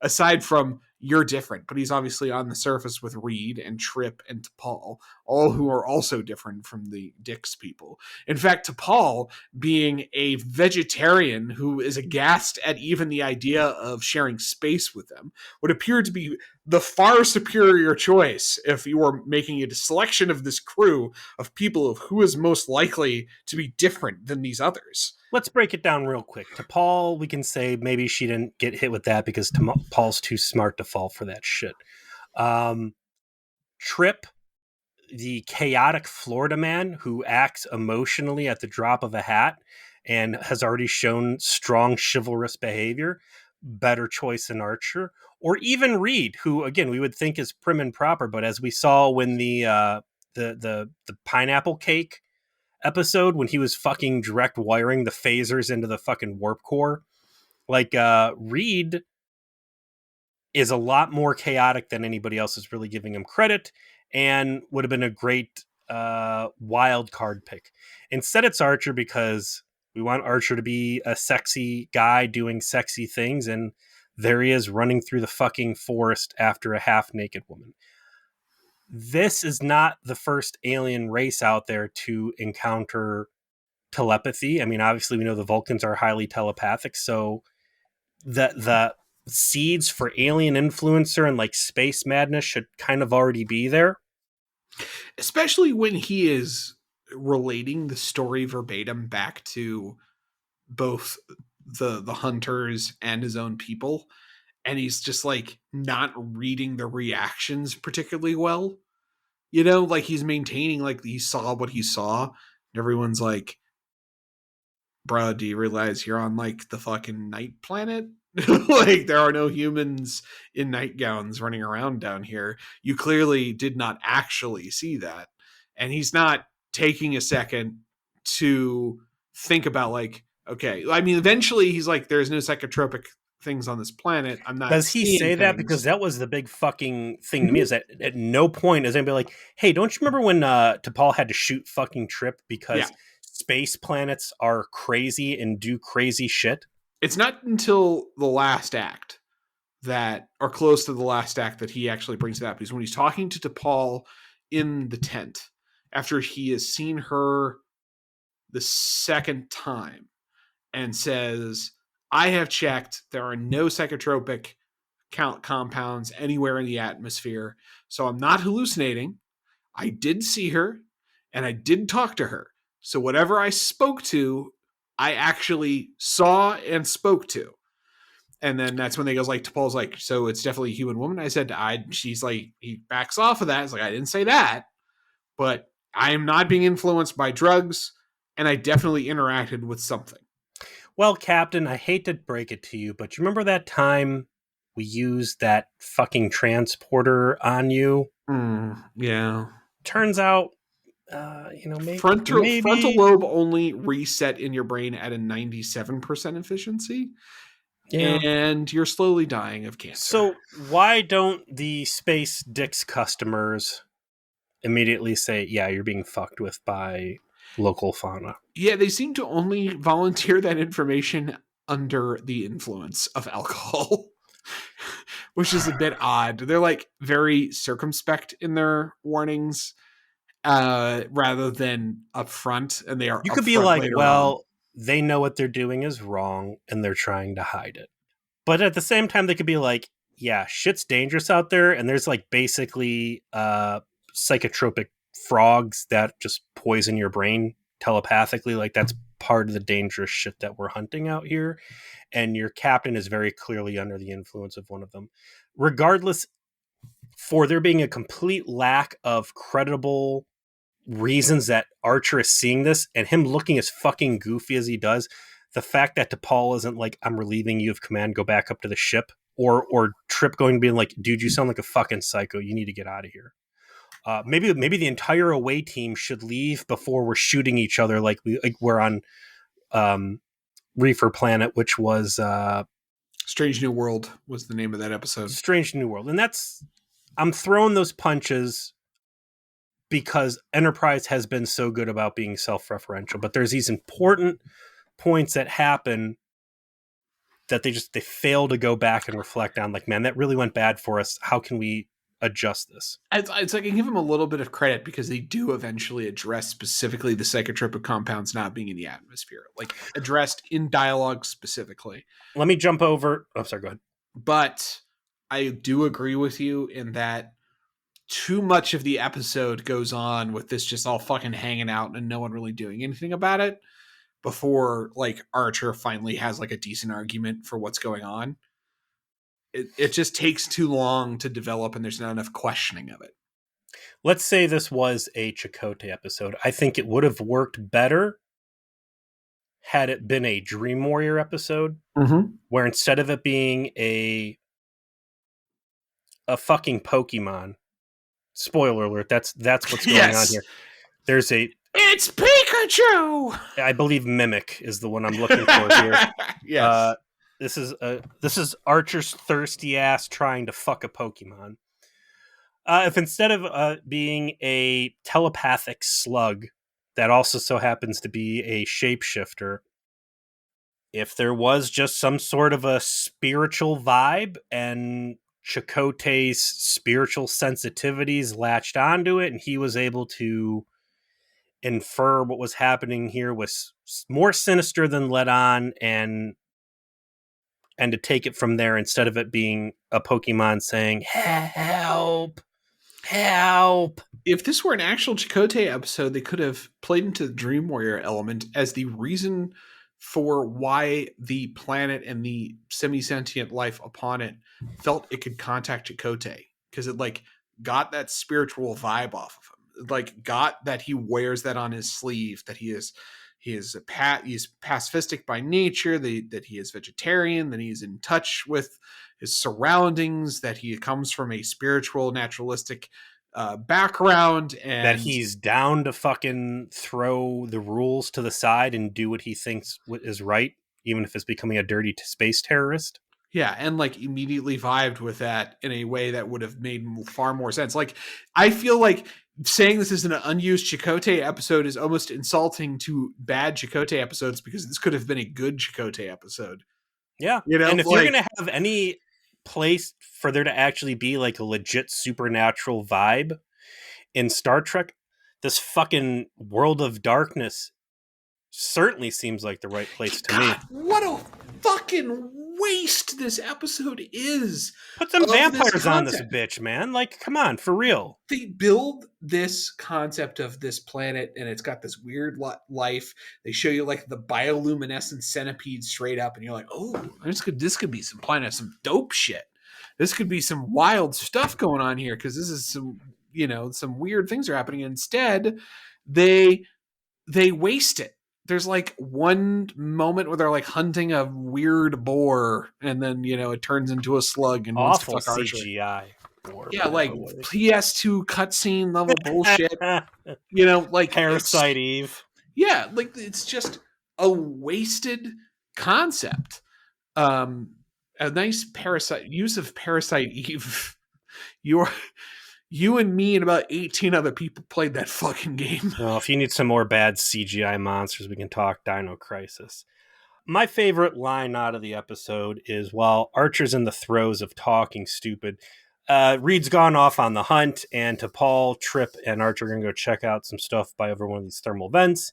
aside from you're different. But he's obviously on the surface with Reed and Trip and T'Pol, all who are also different from the Dix people. In fact, T'Pol, being a vegetarian who is aghast at even the idea of sharing space with them, would appear to be the far superior choice if you were making a selection of this crew of people of who is most likely to be different than these others. Let's break it down real quick. To Paul, we can say maybe she didn't get hit with that because Paul's too smart to fall for that shit. Trip, the chaotic Florida man who acts emotionally at the drop of a hat and has already shown strong chivalrous behavior, better choice than Archer. Or even Reed, who again we would think is prim and proper, but as we saw when the pineapple cake episode, when he was fucking direct wiring the phasers into the fucking warp core, like Reed is a lot more chaotic than anybody else is really giving him credit, and would have been a great wild card pick. Instead, it's Archer because we want Archer to be a sexy guy doing sexy things, and there he is running through the fucking forest after a half naked woman. This is not the first alien race out there to encounter telepathy. I mean, obviously, we know the Vulcans are highly telepathic, so the seeds for alien influencer and like space madness should kind of already be there. Especially when he is relating the story verbatim back to both the hunters and his own people, and he's just like not reading the reactions particularly well. You know, like he's maintaining like he saw what he saw, and everyone's like, "Bro, do you realize you're on like the fucking night planet? Like there are no humans in nightgowns running around down here. You clearly did not actually see that." And he's not taking a second to think about like, okay, I mean, eventually he's like, "There's no psychotropic things on this planet. I'm not Does he seeing say that? Because things." that was the big fucking thing to me, is that at no point is anybody like, hey, don't you remember when T'Pol had to shoot fucking Trip Yeah, because space planets are crazy and do crazy shit? it's not until the last act that, or close to the last act, that he actually brings it up. Because when he's talking to DePaul in the tent, after he has seen her the second time, and says, "I have checked. There are no psychotropic compounds anywhere in the atmosphere. So I'm not hallucinating. I did see her and I did talk to her. So whatever I spoke to, I actually saw and spoke to." And then that's when they goes like, to Paul's like, "So it's definitely a human woman." I said, she's like, he backs off of that. It's like, "I didn't say that, but I am not being influenced by drugs. And I definitely interacted with something." Well, Captain, I hate to break it to you, but you remember that time we used that fucking transporter on you? Yeah. Turns out, Frontal maybe, lobe only reset in your brain at a 97% efficiency, yeah. and you're slowly dying of cancer. So why don't the Space Dix customers immediately say, yeah, you're being fucked with by local fauna? Yeah, they seem to only volunteer that information under the influence of alcohol, which is a bit odd. They're like very circumspect in their warnings, rather than upfront, and they are You could be upfront like, later on. well, they know what they're doing is wrong and they're trying to hide it. But at the same time, they could be like, yeah, shit's dangerous out there. And there's like basically psychotropic frogs that just poison your brain telepathically. Like that's part of the dangerous shit that we're hunting out here. And your captain is very clearly under the influence of one of them. Regardless, for there being a complete lack of credible reasons that Archer is seeing this and him looking as fucking goofy as he does, the fact that DePaul isn't like, I'm relieving you of command, go back up to the ship, or Trip going to be like, dude, you sound like a fucking psycho, you need to get out of here. Maybe the entire away team should leave before we're shooting each other like we're on Reefer Planet, which was Strange New World was the name of that episode. Strange New World. And that's, I'm throwing those punches because Enterprise has been so good about being self-referential, but there's these important points that happen that they fail to go back and reflect on, like, man, that really went bad for us. How can we adjust this? It's like I give them a little bit of credit because they do eventually address specifically the psychotropic compounds not being in the atmosphere, like addressed in dialogue specifically. Let me jump over. Oh, sorry, go ahead. But I do agree with you in that too much of the episode goes on with this just all fucking hanging out and no one really doing anything about it before like Archer finally has like a decent argument for what's going on. It just takes too long to develop and there's not enough questioning of it. Let's say this was a Chakotay episode. I think it would have worked better had it been a Dream Warrior episode, where instead of it being a fucking Pokemon, spoiler alert, that's what's going on here. There's it's Pikachu. I believe Mimic is the one I'm looking for here. Yes. This is Archer's thirsty ass trying to fuck a Pokemon. If instead of being a telepathic slug that also so happens to be a shapeshifter, if there was just some sort of a spiritual vibe and Chakotay's spiritual sensitivities latched onto it and he was able to infer what was happening here was more sinister than let on, and to take it from there instead of it being a Pokemon saying, help, help. If this were an actual Chakotay episode, they could have played into the Dream Warrior element as the reason for why the planet and the semi-sentient life upon it felt it could contact Chakotay, because it like got that spiritual vibe off of him. It, like got that he wears that on his sleeve, that he's pacifistic by nature, that he is vegetarian, that he's in touch with his surroundings, that he comes from a spiritual naturalistic background, and that he's down to fucking throw the rules to the side and do what he thinks is right, even if it's becoming a dirty space terrorist. Yeah, and like immediately vibed with that in a way that would have made far more sense. Like, I feel like saying this is an unused Chakotay episode is almost insulting to bad Chakotay episodes, because this could have been a good Chakotay episode. Yeah, you know, and if you're gonna have any place for there to actually be like a legit supernatural vibe in Star Trek, this fucking World of Darkness certainly seems like the right place to me. What a fucking waste this episode is. Put some vampires on this bitch, man. Like, come on, for real. They build this concept of this planet and it's got this weird life. They show you like the bioluminescent centipede straight up, and you're like, oh, this could be some planet, some dope shit. This could be some wild stuff going on here, because this is some weird things are happening. Instead, they waste it. There's like one moment where they're like hunting a weird boar, and then it turns into a slug and awful CGI. Yeah, like PS2 cutscene level bullshit. Like Parasite Eve. Yeah, like it's just a wasted concept. A nice use of Parasite Eve. You and me and about 18 other people played that fucking game. Well, if you need some more bad CGI monsters, we can talk Dino Crisis. My favorite line out of the episode is, while Archer's in the throes of talking stupid, Reed's gone off on the hunt, and T'Pol, Trip, and Archer are going to go check out some stuff by over one of these thermal vents.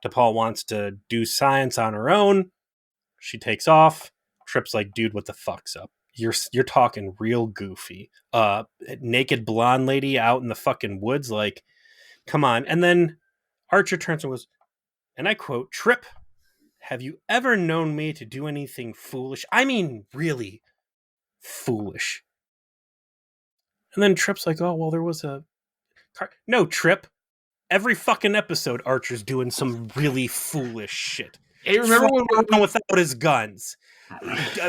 T'Pol wants to do science on her own. She takes off. Trip's like, dude, what the fuck's up? You're talking real goofy. Naked blonde lady out in the fucking woods, like, come on. And then Archer turns and goes, and I quote, Trip, have you ever known me to do anything foolish? I mean, really foolish. And then Trip's like, oh, well, there was a car. No, Trip. Every fucking episode, Archer's doing some really foolish shit. Hey, remember when we without his guns?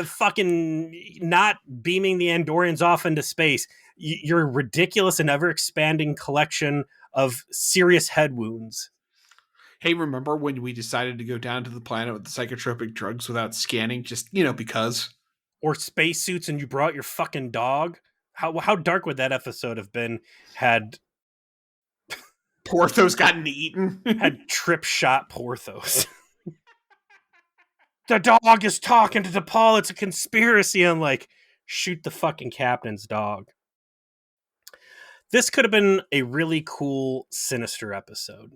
Fucking not beaming the Andorians off into space. Your ridiculous and ever-expanding collection of serious head wounds. Hey, remember when we decided to go down to the planet with the psychotropic drugs without scanning, just, because? Or spacesuits, and you brought your fucking dog? How dark would that episode have been had Porthos gotten eaten? had Trip shot Porthos? the dog is talking to DePaul. It's a conspiracy. And like, shoot the fucking captain's dog. This could have been a really cool, sinister episode.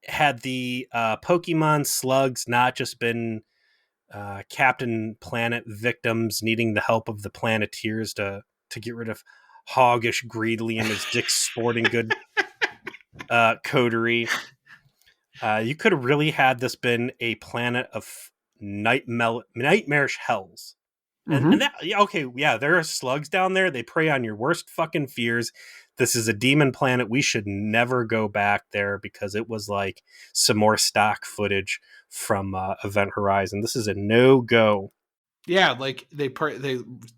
Had the Pokemon slugs not just been Captain Planet victims needing the help of the Planeteers to get rid of Hoggish Greedly and his Dick's Sporting Good coterie. You could have really had this been a planet of nightmarish hells. And Mm-hmm. that, yeah, okay, yeah, there are slugs down there. They prey on your worst fucking fears. This is a demon planet. We should never go back there because it was like some more stock footage from Event Horizon. This is a no go. Yeah, like they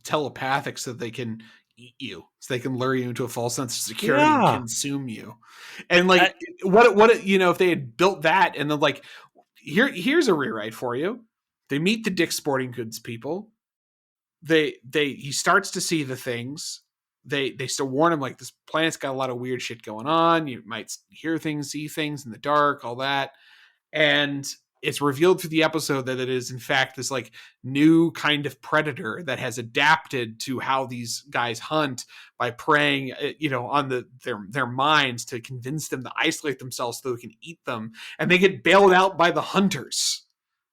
telepathic so they can eat you, so they can lure you into a false sense of security and Yeah. consume you. And like, if they had built that and then like, here's a rewrite for you. They meet the Dick Sporting Goods people. He starts to see the things. They still warn him like this planet's got a lot of weird shit going on. You might hear things, see things in the dark, all that. And it's revealed through the episode that it is in fact this like new kind of predator that has adapted to how these guys hunt by preying on their minds to convince them to isolate themselves so they can eat them, and they get bailed out by the hunters,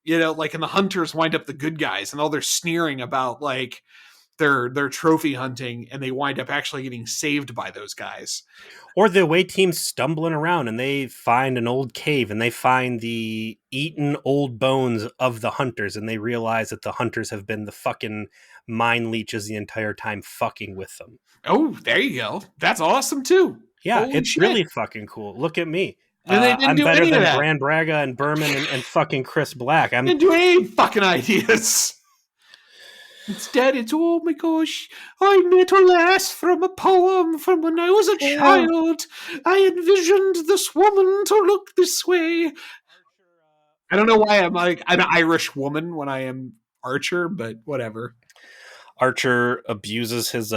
and the hunters wind up the good guys, and all they're sneering about like their trophy hunting, and they wind up actually getting saved by those guys. Or the away team's stumbling around and they find an old cave and they find the eaten old bones of the hunters and they realize that the hunters have been the fucking mind leeches the entire time fucking with them. Oh, there you go. That's awesome too. Yeah, Holy it's shit. really fucking cool. Look at me. And they didn't I'm do better any of than that. Bran Braga and Berman and fucking Chris Black. They didn't do any fucking ideas. Instead, it's, oh my gosh, I met a lass from a poem from when I was a child. I envisioned this woman to look this way. I don't know why I'm like an Irish woman when I am Archer, but whatever. Archer abuses his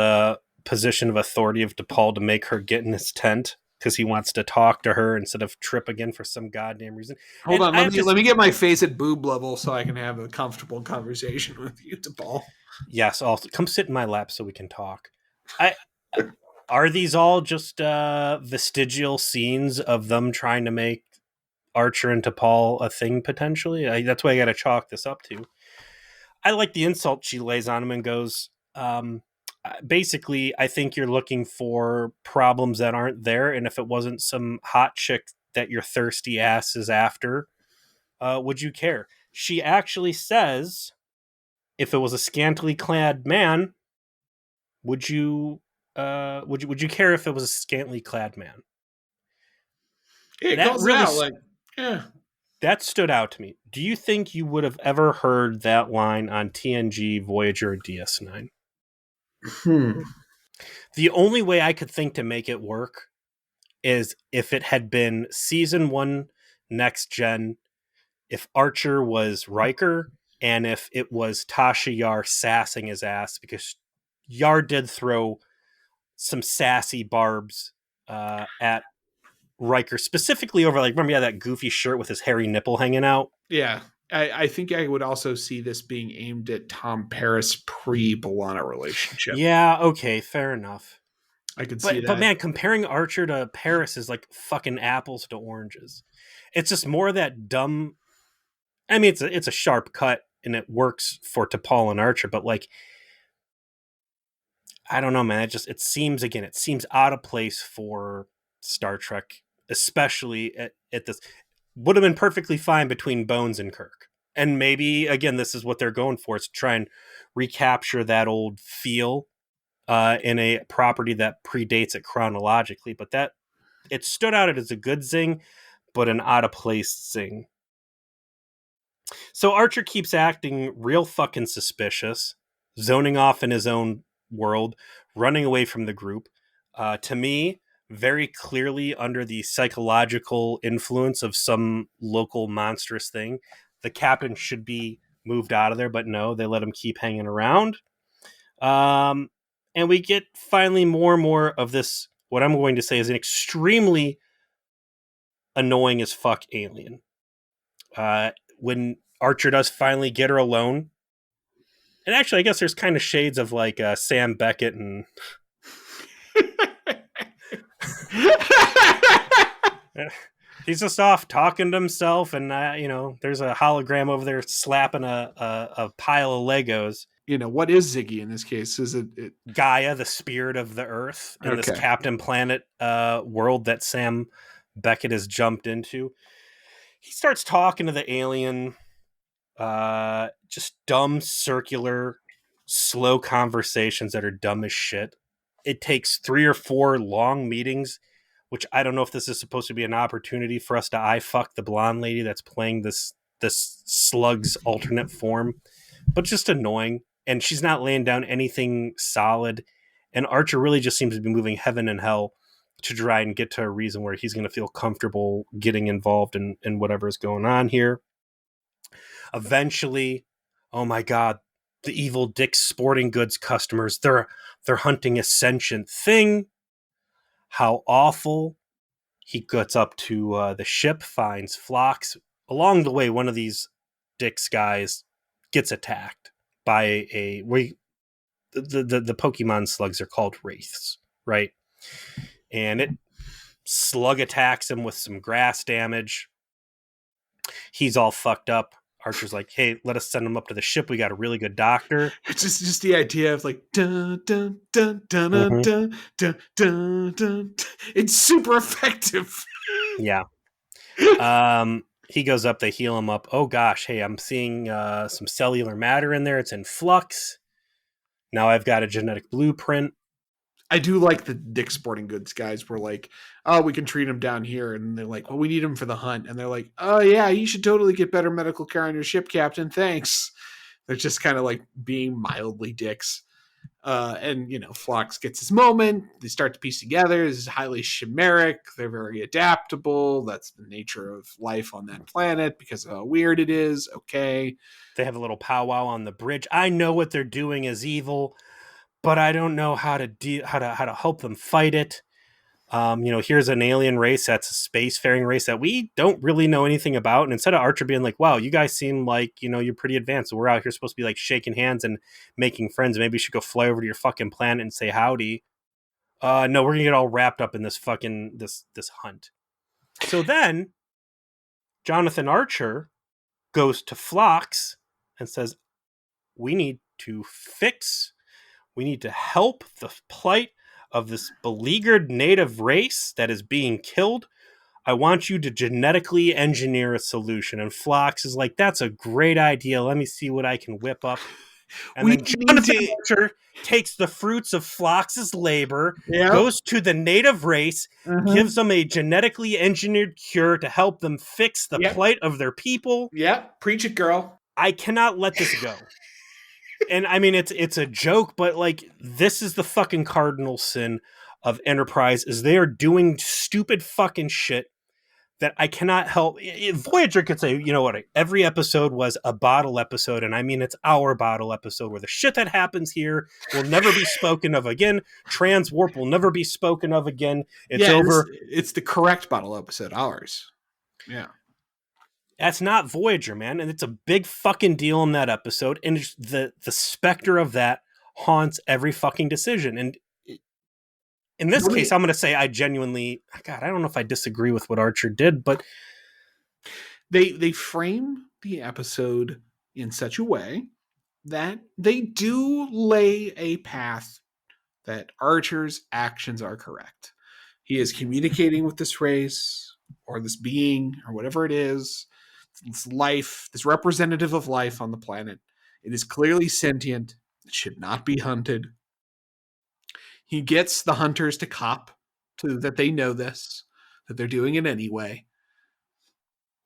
position of authority of DePaul to make her get in his tent because he wants to talk to her instead of trip again for some goddamn reason. Hold And on, I let have me to, let me get my face at boob level so I can have a comfortable conversation with you, DePaul. yes, I'll come sit in my lap so we can talk. I Are these all just vestigial scenes of them trying to make Archer and T'Pol a thing potentially? That's why I got to chalk this up to. I like the insult she lays on him and goes, basically, I think you're looking for problems that aren't there, and if it wasn't some hot chick that your thirsty ass is after, would you care? She actually says, if it was a scantily clad man, would you would you care if it was a scantily clad man? Yeah, it That calls it really out like, yeah. that stood out to me. Do you think you would have ever heard that line on TNG, Voyager, or DS9? Hmm. The only way I could think to make it work is if it had been season 1 next gen, if Archer was Riker, and if it was Tasha Yar sassing his ass, because Yar did throw some sassy barbs at Riker, specifically over, like, remember he had that goofy shirt with his hairy nipple hanging out? Yeah. I think I would also see this being aimed at Tom Paris pre-B'Elanna relationship. Yeah, okay, fair enough. I could see But that. man, comparing Archer to Paris is like fucking apples to oranges. It's just more of that dumb. I mean, it's a sharp cut and it works for T'Pol and Archer, but like, I don't know, man. It seems out of place for Star Trek, especially at this. Would have been perfectly fine between Bones and Kirk, and maybe again, this is what they're going for: is to try and recapture that old feel in a property that predates it chronologically. But that it stood out as a good zing, but an out of place zing. So Archer keeps acting real fucking suspicious, zoning off in his own world, running away from the group. To me, very clearly under the psychological influence of some local monstrous thing. The captain should be moved out of there, but no, they let him keep hanging around. And we get finally more and more of this, what I'm going to say is an extremely annoying as fuck alien. When Archer does finally get her alone. And actually, I guess there's kind of shades of like Sam Beckett and he's just off talking to himself, and there's a hologram over there slapping a pile of Legos. What is Ziggy in this case? Is it Gaia, the spirit of the Earth, in this okay? Captain Planet world that Sam Beckett has jumped into. He starts talking to the alien, just dumb, circular, slow conversations that are dumb as shit. It takes 3 or 4 long meetings, which I don't know if this is supposed to be an opportunity for us to eye fuck the blonde lady that's playing this Slug's alternate form, but just annoying. And she's not laying down anything solid. And Archer really just seems to be moving heaven and hell to try and get to a reason where he's going to feel comfortable getting involved in whatever's going on here. Eventually, oh my god, the evil Dick's Sporting Goods customers, they're hunting a sentient thing. How awful. He gets up to the ship, finds Phlox. Along the way, one of these Dick's guys gets attacked by the Pokemon slugs are called wraiths, right? And Slug attacks him with some grass damage. He's all fucked up. Archer's like, hey, let us send him up to the ship. We got a really good doctor. It's just the idea of like dun dun dun dun dun Mm-hmm. dun dun dun. Dun. It's super effective. Yeah. He goes up, they heal him up. Oh gosh, hey, I'm seeing some cellular matter in there. It's in flux. Now I've got a genetic blueprint. I do like the Dick's Sporting Goods guys were like, oh, we can treat him down here. And they're like, well, we need him for the hunt. And they're like, oh, yeah, you should totally get better medical care on your ship, Captain. Thanks. They're just kind of like being mildly dicks. And, Phlox gets his moment. They start to piece together. This is highly chimeric. They're very adaptable. That's the nature of life on that planet because of how weird it is. Okay. They have a little powwow on the bridge. I know what they're doing is evil, but I don't know how to help them fight it. Here's an alien race that's a spacefaring race that we don't really know anything about. And instead of Archer being like, wow, you guys seem like, you're pretty advanced. We're out here supposed to be like shaking hands and making friends. Maybe you should go fly over to your fucking planet and say howdy. No, we're going to get all wrapped up in this fucking, this hunt. So then Jonathan Archer goes to Phlox and says, we need to help the plight of this beleaguered native race that is being killed. I want you to genetically engineer a solution. And Phlox is like, that's a great idea. Let me see what I can whip up. And then Jonathan Archer takes the fruits of Phlox's labor, goes to the native race, gives them a genetically engineered cure to help them fix the plight of their people. Yep, preach it, girl. I cannot let this go. And I mean, it's a joke, but like, this is the fucking cardinal sin of Enterprise is they are doing stupid fucking shit that I cannot help. Voyager could say, you know what, every episode was a bottle episode, and I mean, it's our bottle episode where the shit that happens here will never be spoken of again. Transwarp will never be spoken of again. It's over. It's the correct bottle episode, ours. Yeah. That's not Voyager, man. And it's a big fucking deal in that episode. And the specter of that haunts every fucking decision. And in this case, I'm going to say I genuinely, God, I don't know if I disagree with what Archer did, but they frame the episode in such a way that they do lay a path that Archer's actions are correct. He is communicating with this race or this being or whatever it is, this life, this representative of life on the planet. It is clearly sentient. It should not be hunted. He gets the hunters to cop to that they know this, that they're doing it anyway.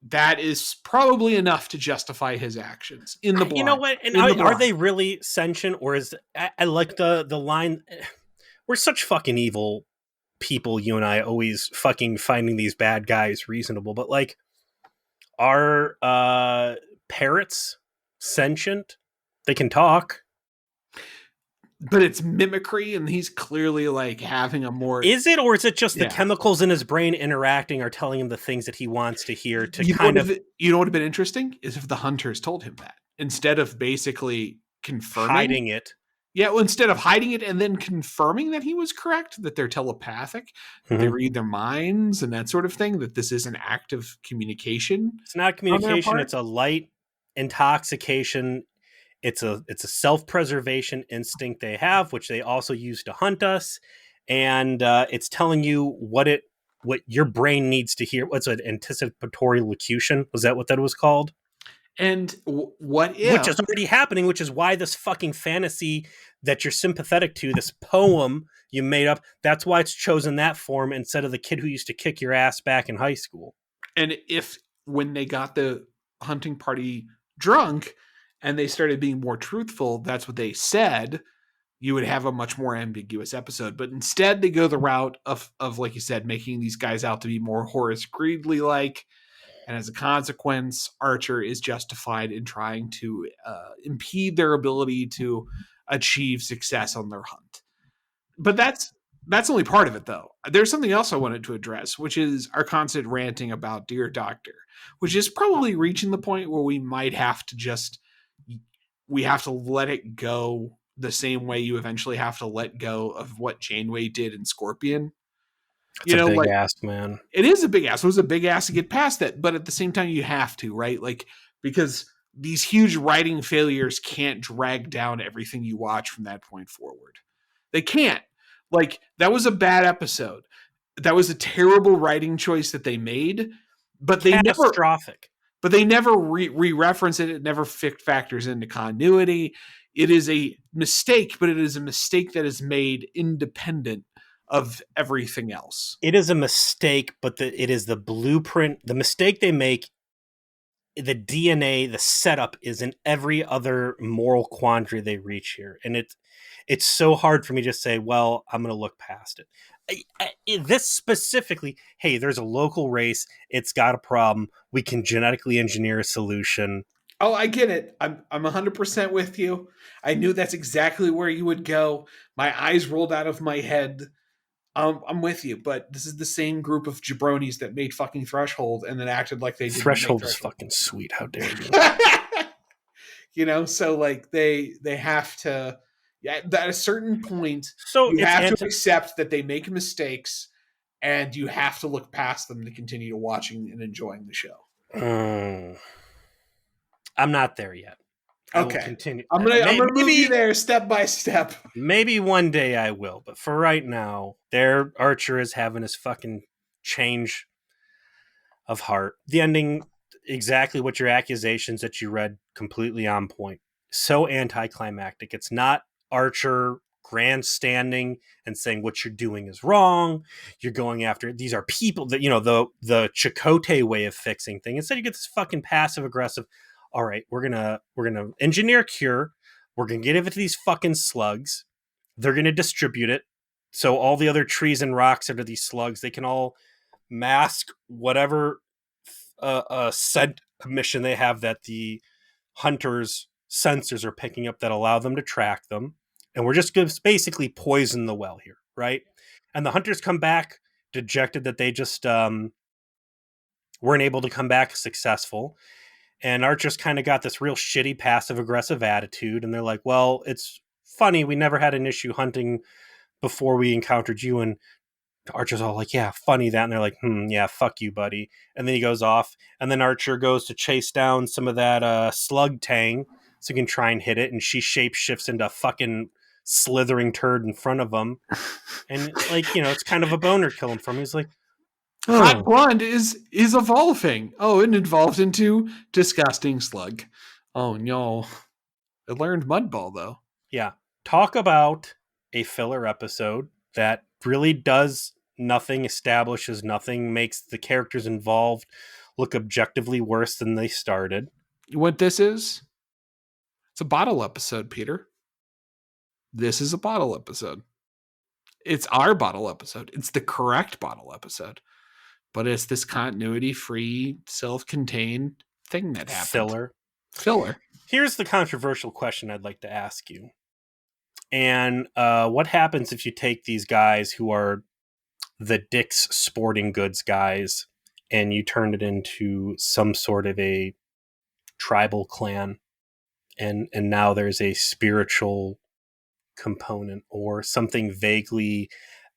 That is probably enough to justify his actions in the blind. You know what? And are they really sentient, or is I like the line? We're such fucking evil people. You and I always fucking finding these bad guys reasonable, but like, are parrots sentient? They can talk. but it's mimicry, and he's clearly like having a more Is it, or is it just the yeah. chemicals in his brain interacting are telling him the things that he wants to hear to You know what? kind of You know what would have been interesting is if the hunters told him that instead of basically confirming. hiding it? Yeah, well, instead of hiding it and then confirming that he was correct, that they're telepathic, that they Mhm. read their minds and that sort of thing, that this is an active communication It's not on their communication, part. it's a light intoxication. It's a self-preservation instinct they have, which they also use to hunt us, and it's telling you what your brain needs to hear. What's an anticipatory locution? Was that what that was called? And what Which if is already happening, which is why this fucking fantasy that you're sympathetic to, this poem you made up, that's why it's chosen that form instead of the kid who used to kick your ass back in high school. and if when they got the hunting party drunk and they started being more truthful, that's what they said, you would have a much more ambiguous episode. But instead, they go the route of like you said, making these guys out to be more Horace Greeley like, and as a consequence, Archer is justified in trying to impede their ability to achieve success on their hunt. But that's only part of it, though. There's something else I wanted to address, which is our constant ranting about Dear Doctor, which is probably reaching the point where we might have to just we have to let it go the same way you eventually have to let go of what Janeway did in Scorpion. That's You a know, big like ask, man. it is a big ass. It was a big ass to get past that, but at the same time, you have to, right? Like because these huge writing failures can't drag down everything you watch from that point forward. They can't. Like that was a bad episode. That was a terrible writing choice that they made, but they never. Catastrophic. But they never re-reference it. It never factors into continuity. It is a mistake, but it is a mistake that is made independent of everything else. It is a mistake, but it is the blueprint. The mistake they make, the DNA, the setup is in every other moral quandary they reach here, and it's so hard for me to say, well, I'm going to look past it. This specifically, hey, there's a local race. It's got a problem. We can genetically engineer a solution. Oh, I get it. I'm 100% with you. I knew that's exactly where you would go. My eyes rolled out of my head. I'm with you, but this is the same group of jabronis that made fucking Threshold and then acted like they didn't make Threshold is Threshold. fucking sweet. How dare you? You know, so like they have to, yeah, at a certain point So you it's have to accept that they make mistakes and you have to look past them to continue watching and enjoying the show. I'm not there yet. I will Okay, continue. I'm gonna move you there step by step. Maybe one day I will, but for right now, their Archer is having his fucking change of heart. The ending, exactly what your accusations that you read, completely on point. So anticlimactic. It's not Archer grandstanding and saying what you're doing is wrong. You're going after these are people that the Chakotay way of fixing things. Instead, you get this fucking passive aggressive. All right, we're gonna engineer a cure. We're gonna get it to these fucking slugs. They're gonna distribute it. So all the other trees and rocks that are these slugs, they can all mask whatever scent emission they have that the hunters' sensors are picking up that allow them to track them. And we're just going to basically poison the well here, right? And the hunters come back dejected that they just weren't able to come back successful. And Archer's kind of got this real shitty passive aggressive attitude. And they're like, well, it's funny. We never had an issue hunting before we encountered you. And Archer's all like, yeah, funny that. And they're like, yeah, fuck you, buddy. And then he goes off. And then Archer goes to chase down some of that slug tang so he can try and hit it. And she shapeshifts into a fucking slithering turd in front of him. And, like, it's kind of a boner killing from him. He's like, Hot Blonde is evolving. Oh, it evolved into disgusting slug. Oh no. It learned Mudball though. yeah, talk about a filler episode that really does nothing, establishes nothing, makes the characters involved look objectively worse than they started. What this is? It's a bottle episode, Peter. This is a bottle episode. It's our bottle episode. It's the correct bottle episode. But it's this continuity-free, self-contained thing that happened. Filler. Filler. Here's the controversial question I'd like to ask you. And what happens if you take these guys who are the Dick's Sporting Goods guys and you turn it into some sort of a tribal clan, and now there's a spiritual component or something vaguely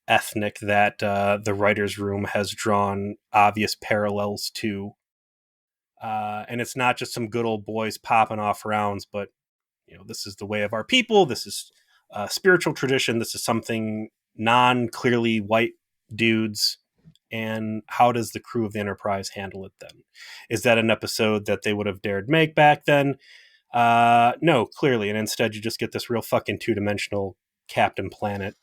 ethnic that the writer's room has drawn obvious parallels to. And it's not just some good old boys popping off rounds, but this is the way of our people. This is spiritual tradition. This is something non-clearly white dudes. And how does the crew of the Enterprise handle it then? Is that an episode that they would have dared make back then? No, clearly. And instead you just get this real fucking two-dimensional Captain Planet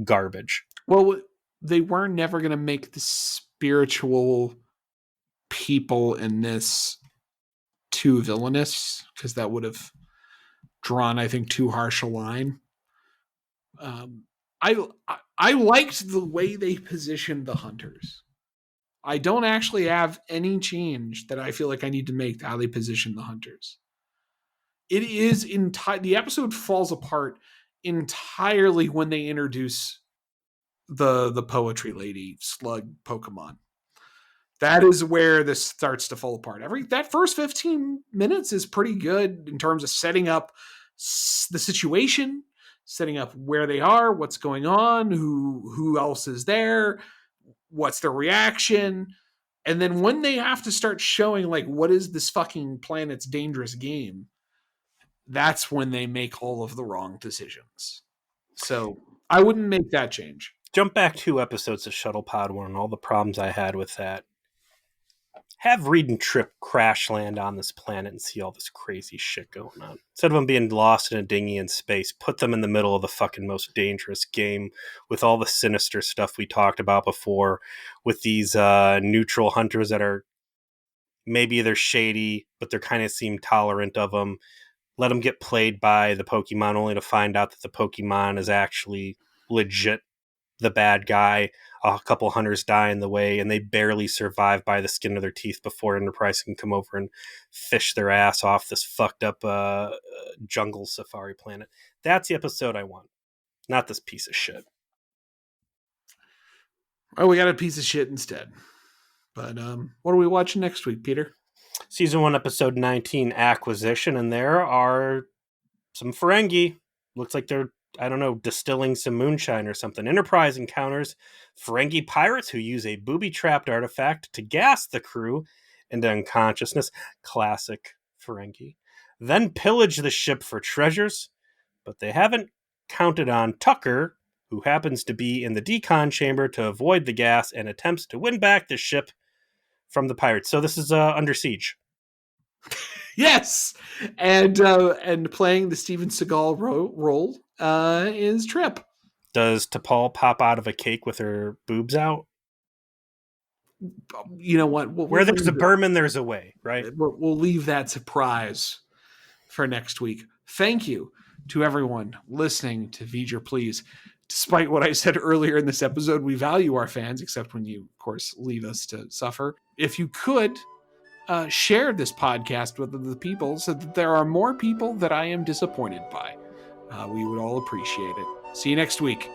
garbage. Well, they were never going to make the spiritual people in this too villainous, because that would have drawn, I think, too harsh a line. I liked the way they positioned the hunters. I don't actually have any change that I feel like I need to make to how they position the hunters. It is the episode falls apart entirely when they introduce the poetry lady Slug Pokemon. That is where this starts to fall apart. That first 15 minutes is pretty good in terms of setting up the situation, setting up where they are, what's going on, who else is there, what's their reaction. And then when they have to start showing like what is this fucking planet's dangerous game, that's when they make all of the wrong decisions. So I wouldn't make that change. Jump back 2 episodes of Shuttle Pod 1 and all the problems I had with that. Have Reed and Trip crash land on this planet and see all this crazy shit going on. Instead of them being lost in a dinghy in space, put them in the middle of the fucking most dangerous game with all the sinister stuff we talked about before, with these neutral hunters that are maybe they're shady, but they kind of seem tolerant of them. Let them get played by the Pokemon only to find out that the Pokemon is actually legit the bad guy. A couple hunters die in the way, and they barely survive by the skin of their teeth before Enterprise can come over and fish their ass off this fucked up jungle safari planet. That's the episode I want, not this piece of shit. Oh, we got a piece of shit instead. But what are we watching next week, Peter? Season 1, episode 19, Acquisition, and there are some Ferengi. Looks like they're, I don't know, distilling some moonshine or something. Enterprise encounters Ferengi pirates who use a booby-trapped artifact to gas the crew into unconsciousness. Classic Ferengi. Then pillage the ship for treasures, but they haven't counted on Tucker, who happens to be in the decon chamber to avoid the gas and attempts to win back the ship from the pirates. So this is Under Siege. Yes, and playing the Steven Seagal role is Trip. Does T'Pol pop out of a cake with her boobs out? You know what? Where there's a Berman, there's a way, right? We'll leave that surprise for next week. Thank you to everyone listening to V'ger Please. Despite what I said earlier in this episode, we value our fans, except when you, of course, leave us to suffer. If you could share this podcast with the people so that there are more people that I am disappointed by, we would all appreciate it. See you next week.